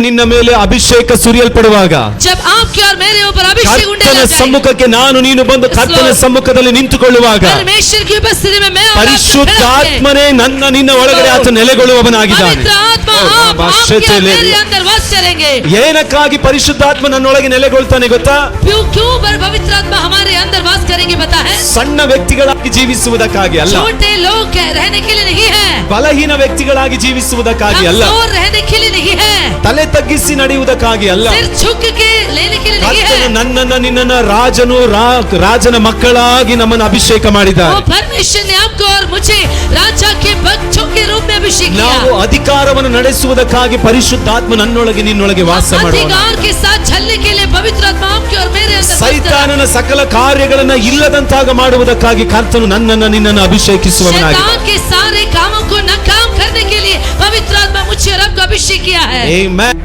ನಿನ್ನ ಮೇಲೆ ಅಭಿಷೇಕ ಸುರಿಯಲ್ಪಡುವಾಗ जब आपके और मेरे ऊपर अभिषेक उंडेला ಕರ್ತನ जाए, ಸಮ್ಮುಖಕ್ಕೆ ನಾನು ನೀನು ಬಂದು ಕರ್ತನ ಸಮ್ಮುಖದಲ್ಲಿ ನಿಂತುಕೊಳ್ಳುವಾಗ परमेश्वर की उपस्थिति में मैं और आप खड़े होंगे। ಪರಿಶುದ್ಧಾತ್ಮನೇ ನನ್ನ ನಿನ್ನ ಒಳಗಡೆ ಆತ ನೆಲೆಗೊಳ್ಳುವವನಾಗಿದ್ದಾನೆ. पवित्र आत्मा आप आपके और मेरे अंदर वास करेंगे। ಏನಕ್ಕಾಗಿ ಪರಿಶುದ್ಧಾತ್ಮ ನನ್ನೊಳಗೆ ನೆಲೆಗೊಳ್ತಾನೆ ಗೊತ್ತಾ? क्यों पवित्र आत्मा हमारे अंदर वास करेंगे पता है? ಸಣ್ಣ ವ್ಯಕ್ತಿಗಳಾಗಿ ಜೀವಿಸುವುದಕ್ಕಾಗಿ ಅಲ್ಲ, छोटे लोग रहने के लिए नहीं है, ಬಲಹೀನ ವ್ಯಕ್ತಿಗಳಾಗಿ ಜೀವಿಸುವುದಕ್ಕಾಗಿ ಅಲ್ಲ, कमजोर रहने के लिए नहीं है, ತಲೆ ತಗ್ಗಿಸಿ ನಡೆಯುವುದಕ್ಕಾಗಿ ಅಲ್ಲ. सिर झुक के लेने के लिए नहीं ಕರ್ತನು है। ನನ್ನನ್ನ ನಿನ್ನನ್ನ ರಾಜನ ಮಕ್ಕಳಾಗಿ ನಮ್ಮನ್ನು ಅಭಿಷೇಕ ಮಾಡಿದ್ದಾರೆ. वो परमेश्वर ने आपको और मुझे राजा के बच्चों के रूप में अभिषेक किया। ನಾವು ಅಧಿಕಾರವನ್ನು ನಡೆಸುವುದಕ್ಕಾಗಿ ಪರಿಶುದ್ಧಾತ್ಮ ನನ್ನೊಳಗೆ ನಿನ್ನೊಳಗೆ ವಾಸ ಮಾಡುವ. अधिकार के साथ चलने के लिए पवित्र आत्मा आपके और मेरे अंदर वास करेगा। ಸೈತಾನನ ಸಕಲ ಕಾರ್ಯಗಳನ್ನ ಇಲ್ಲದಂತಾಗ ಮಾಡುವುದಕ್ಕಾಗಿ ಕರ್ತನು ನನ್ನನ್ನ ನಿನ್ನನ್ನು ಅಭಿಷೇಕಿಸುವವನಾಗಿ. शैतान के सारे कामों को नाकाम करने के लिए पवित्र आत्मा मुझे और आपको अभिषेक किया है। ಆಮೆನ್.